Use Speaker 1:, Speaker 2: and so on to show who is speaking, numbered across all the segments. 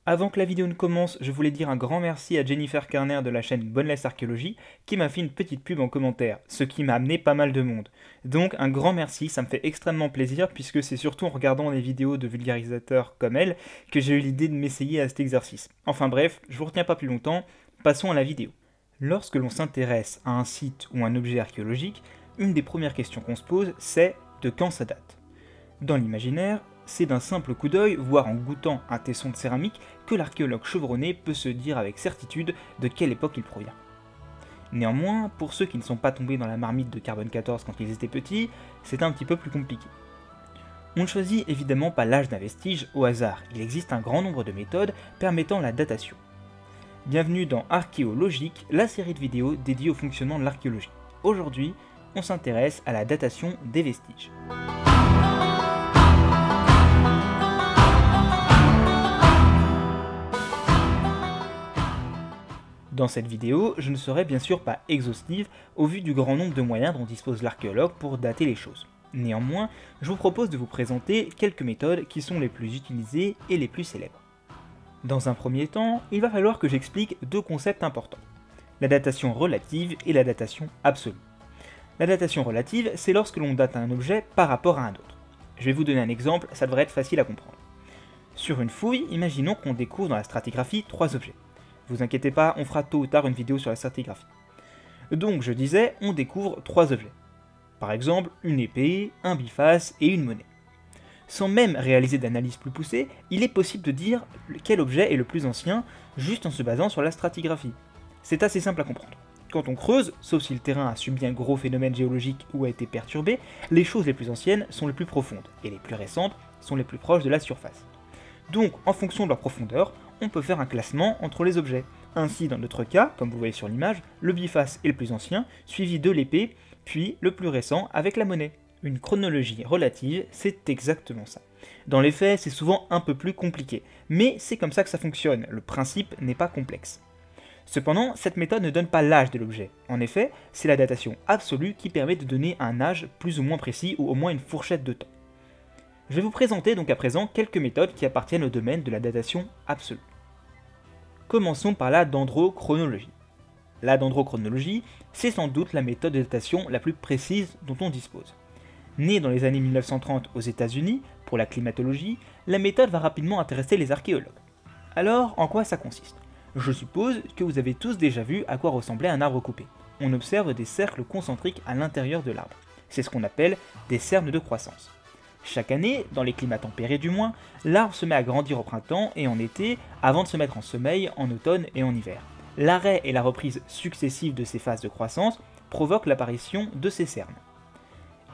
Speaker 1: Avant que la vidéo ne commence, je voulais dire un grand merci à Jennifer Karner de la chaîne Boneless Archéologie qui m'a fait une petite pub en commentaire, ce qui m'a amené pas mal de monde. Donc un grand merci, ça me fait extrêmement plaisir puisque c'est surtout en regardant les vidéos de vulgarisateurs comme elle que j'ai eu l'idée de m'essayer à cet exercice. Enfin bref, je vous retiens pas plus longtemps, passons à la vidéo. Lorsque l'on s'intéresse à un site ou un objet archéologique, une des premières questions qu'on se pose c'est de quand ça date. Dans l'imaginaire, c'est d'un simple coup d'œil, voire en goûtant un tesson de céramique, que l'archéologue chevronné peut se dire avec certitude de quelle époque il provient. Néanmoins, pour ceux qui ne sont pas tombés dans la marmite de carbone 14 quand ils étaient petits, c'est un petit peu plus compliqué. On ne choisit évidemment pas l'âge d'un vestige au hasard, il existe un grand nombre de méthodes permettant la datation. Bienvenue dans Archéologique, la série de vidéos dédiée au fonctionnement de l'archéologie. Aujourd'hui, on s'intéresse à la datation des vestiges. Dans cette vidéo, je ne serai bien sûr pas exhaustive au vu du grand nombre de moyens dont dispose l'archéologue pour dater les choses. Néanmoins, je vous propose de vous présenter quelques méthodes qui sont les plus utilisées et les plus célèbres. Dans un premier temps, il va falloir que j'explique deux concepts importants. La datation relative et la datation absolue. La datation relative, c'est lorsque l'on date un objet par rapport à un autre. Je vais vous donner un exemple, ça devrait être facile à comprendre. Sur une fouille, imaginons qu'on découvre dans la stratigraphie 3 objets. Vous inquiétez pas, on fera tôt ou tard une vidéo sur la stratigraphie. Donc je disais, on découvre 3 objets. Par exemple, une épée, un biface et une monnaie. Sans même réaliser d'analyse plus poussée, il est possible de dire quel objet est le plus ancien, juste en se basant sur la stratigraphie. C'est assez simple à comprendre. Quand on creuse, sauf si le terrain a subi un gros phénomène géologique ou a été perturbé, les choses les plus anciennes sont les plus profondes, et les plus récentes sont les plus proches de la surface. Donc, en fonction de leur profondeur, on peut faire un classement entre les objets. Ainsi, dans notre cas, comme vous voyez sur l'image, le biface est le plus ancien, suivi de l'épée, puis le plus récent avec la monnaie. Une chronologie relative, c'est exactement ça. Dans les faits, c'est souvent un peu plus compliqué, mais c'est comme ça que ça fonctionne, le principe n'est pas complexe. Cependant, cette méthode ne donne pas l'âge de l'objet. En effet, c'est la datation absolue qui permet de donner un âge plus ou moins précis ou au moins une fourchette de temps. Je vais vous présenter donc à présent quelques méthodes qui appartiennent au domaine de la datation absolue. Commençons par la dendrochronologie. La dendrochronologie, c'est sans doute la méthode de datation la plus précise dont on dispose. Née dans les années 1930 aux États-Unis pour la climatologie, la méthode va rapidement intéresser les archéologues. Alors, en quoi ça consiste? Je suppose que vous avez tous déjà vu à quoi ressemblait un arbre coupé. On observe des cercles concentriques à l'intérieur de l'arbre. C'est ce qu'on appelle des cernes de croissance. Chaque année, dans les climats tempérés du moins, l'arbre se met à grandir au printemps et en été, avant de se mettre en sommeil en automne et en hiver. L'arrêt et la reprise successive de ces phases de croissance provoquent l'apparition de ces cernes.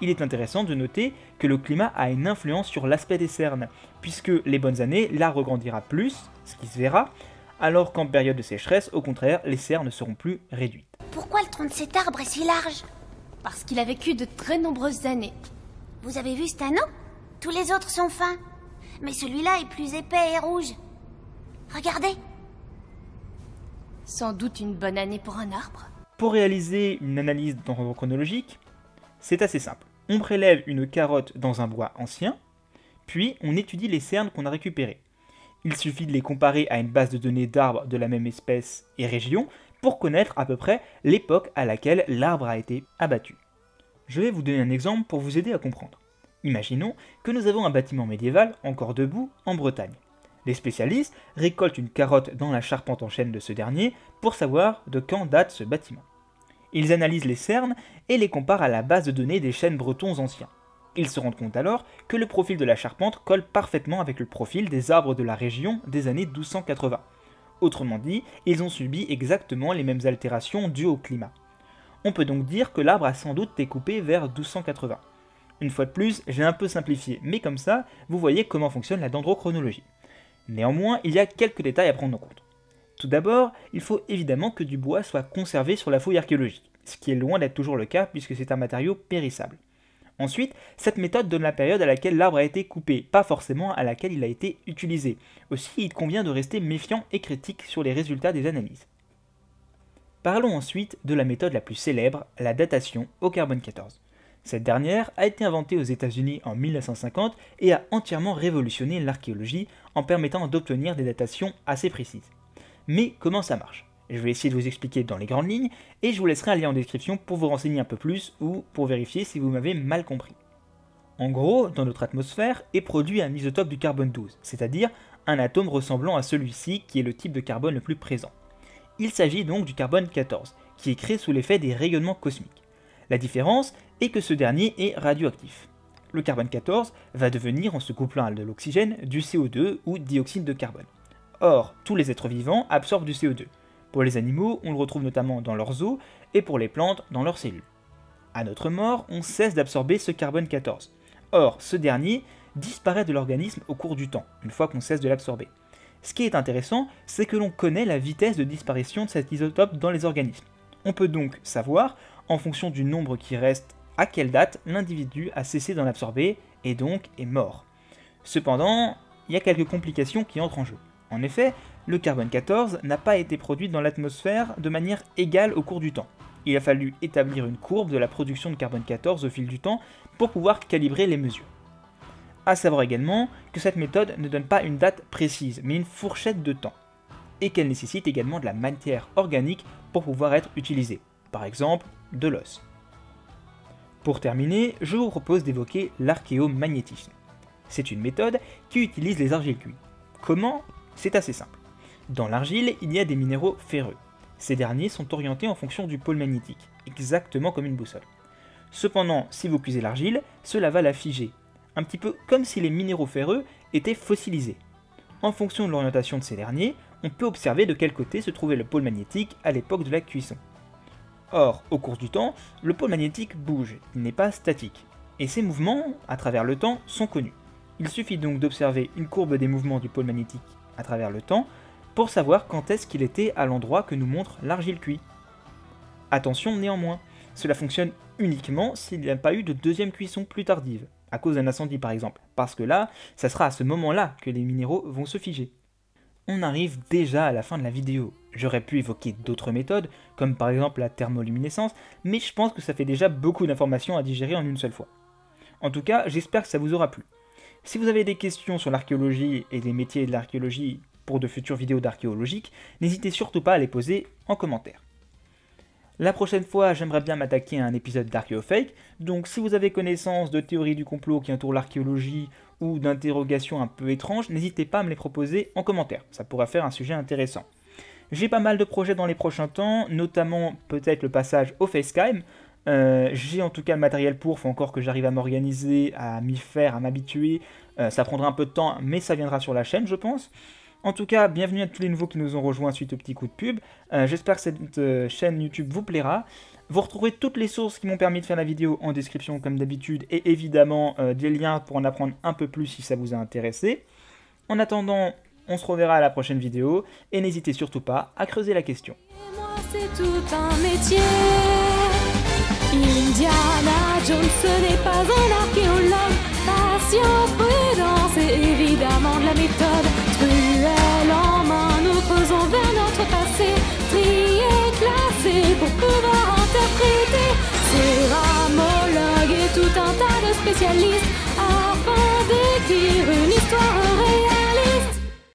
Speaker 1: Il est intéressant de noter que le climat a une influence sur l'aspect des cernes, puisque les bonnes années, l'arbre grandira plus, ce qui se verra, alors qu'en période de sécheresse, au contraire, les cernes seront plus réduites.
Speaker 2: Pourquoi le tronc de cet arbre est si large?
Speaker 3: Parce qu'il a vécu de très nombreuses années.
Speaker 2: Vous avez vu cet anneau? Tous les autres sont fins. Mais celui-là est plus épais et rouge. Regardez.
Speaker 3: Sans doute une bonne année pour un arbre.
Speaker 1: Pour réaliser une analyse dendrochronologique, c'est assez simple. On prélève une carotte dans un bois ancien, puis on étudie les cernes qu'on a récupérées. Il suffit de les comparer à une base de données d'arbres de la même espèce et région pour connaître à peu près l'époque à laquelle l'arbre a été abattu. Je vais vous donner un exemple pour vous aider à comprendre. Imaginons que nous avons un bâtiment médiéval encore debout en Bretagne. Les spécialistes récoltent une carotte dans la charpente en chêne de ce dernier pour savoir de quand date ce bâtiment. Ils analysent les cernes et les comparent à la base de données des chênes bretons anciens. Ils se rendent compte alors que le profil de la charpente colle parfaitement avec le profil des arbres de la région des années 1280. Autrement dit, ils ont subi exactement les mêmes altérations dues au climat. On peut donc dire que l'arbre a sans doute été coupé vers 1280. Une fois de plus, j'ai un peu simplifié, mais comme ça, vous voyez comment fonctionne la dendrochronologie. Néanmoins, il y a quelques détails à prendre en compte. Tout d'abord, il faut évidemment que du bois soit conservé sur la fouille archéologique, ce qui est loin d'être toujours le cas puisque c'est un matériau périssable. Ensuite, cette méthode donne la période à laquelle l'arbre a été coupé, pas forcément à laquelle il a été utilisé. Aussi, il convient de rester méfiant et critique sur les résultats des analyses. Parlons ensuite de la méthode la plus célèbre, la datation au carbone 14. Cette dernière a été inventée aux États-Unis en 1950 et a entièrement révolutionné l'archéologie en permettant d'obtenir des datations assez précises. Mais comment ça marche? Je vais essayer de vous expliquer dans les grandes lignes et je vous laisserai un lien en description pour vous renseigner un peu plus ou pour vérifier si vous m'avez mal compris. En gros, dans notre atmosphère est produit un isotope du carbone 12, c'est-à-dire un atome ressemblant à celui-ci qui est le type de carbone le plus présent. Il s'agit donc du carbone 14, qui est créé sous l'effet des rayonnements cosmiques. La différence est que ce dernier est radioactif. Le carbone 14 va devenir, en se couplant à de l'oxygène, du CO2 ou dioxyde de carbone. Or, tous les êtres vivants absorbent du CO2. Pour les animaux, on le retrouve notamment dans leurs os, et pour les plantes, dans leurs cellules. À notre mort, on cesse d'absorber ce carbone 14. Or, ce dernier disparaît de l'organisme au cours du temps, une fois qu'on cesse de l'absorber. Ce qui est intéressant, c'est que l'on connaît la vitesse de disparition de cet isotope dans les organismes. On peut donc savoir, en fonction du nombre qui reste, à quelle date l'individu a cessé d'en absorber et donc est mort. Cependant, il y a quelques complications qui entrent en jeu. En effet, le carbone 14 n'a pas été produit dans l'atmosphère de manière égale au cours du temps. Il a fallu établir une courbe de la production de carbone 14 au fil du temps pour pouvoir calibrer les mesures. A savoir également que cette méthode ne donne pas une date précise, mais une fourchette de temps, et qu'elle nécessite également de la matière organique pour pouvoir être utilisée, par exemple de l'os. Pour terminer, je vous propose d'évoquer l'archéomagnétisme. C'est une méthode qui utilise les argiles cuites. Comment? C'est assez simple. Dans l'argile, il y a des minéraux ferreux. Ces derniers sont orientés en fonction du pôle magnétique, exactement comme une boussole. Cependant, si vous cuisez l'argile, cela va la figer, un petit peu comme si les minéraux ferreux étaient fossilisés. En fonction de l'orientation de ces derniers, on peut observer de quel côté se trouvait le pôle magnétique à l'époque de la cuisson. Or, au cours du temps, le pôle magnétique bouge, il n'est pas statique, et ces mouvements, à travers le temps, sont connus. Il suffit donc d'observer une courbe des mouvements du pôle magnétique à travers le temps pour savoir quand est-ce qu'il était à l'endroit que nous montre l'argile cuite. Attention néanmoins, cela fonctionne uniquement s'il n'y a pas eu de deuxième cuisson plus tardive, à cause d'un incendie par exemple, parce que là, ça sera à ce moment-là que les minéraux vont se figer. On arrive déjà à la fin de la vidéo. J'aurais pu évoquer d'autres méthodes, comme par exemple la thermoluminescence, mais je pense que ça fait déjà beaucoup d'informations à digérer en une seule fois. En tout cas, j'espère que ça vous aura plu. Si vous avez des questions sur l'archéologie et les métiers de l'archéologie pour de futures vidéos d'archéologique, n'hésitez surtout pas à les poser en commentaire. La prochaine fois, j'aimerais bien m'attaquer à un épisode d'Archéofake, donc si vous avez connaissance de théories du complot qui entourent l'archéologie ou d'interrogations un peu étranges, n'hésitez pas à me les proposer en commentaire, ça pourrait faire un sujet intéressant. J'ai pas mal de projets dans les prochains temps, notamment peut-être le passage au Facecam. J'ai en tout cas le matériel pour, faut encore que j'arrive à m'organiser, à m'y faire, à m'habituer. Ça prendra un peu de temps, mais ça viendra sur la chaîne, je pense. En tout cas, bienvenue à tous les nouveaux qui nous ont rejoints suite au petit coup de pub. J'espère que cette chaîne YouTube vous plaira. Vous retrouverez toutes les sources qui m'ont permis de faire la vidéo en description comme d'habitude, et évidemment des liens pour en apprendre un peu plus si ça vous a intéressé. En attendant, on se reverra à la prochaine vidéo, et n'hésitez surtout pas à creuser la question.
Speaker 4: Et moi c'est tout un métier. Indiana Jones, ce n'est pas un archéologue. Patience, prudence et évidemment de la méthode. Truelle en main, nous creusons vers notre passé. Trier, classer pour pouvoir interpréter. Céramologue et tout un tas de spécialistes afin d'écrire une histoire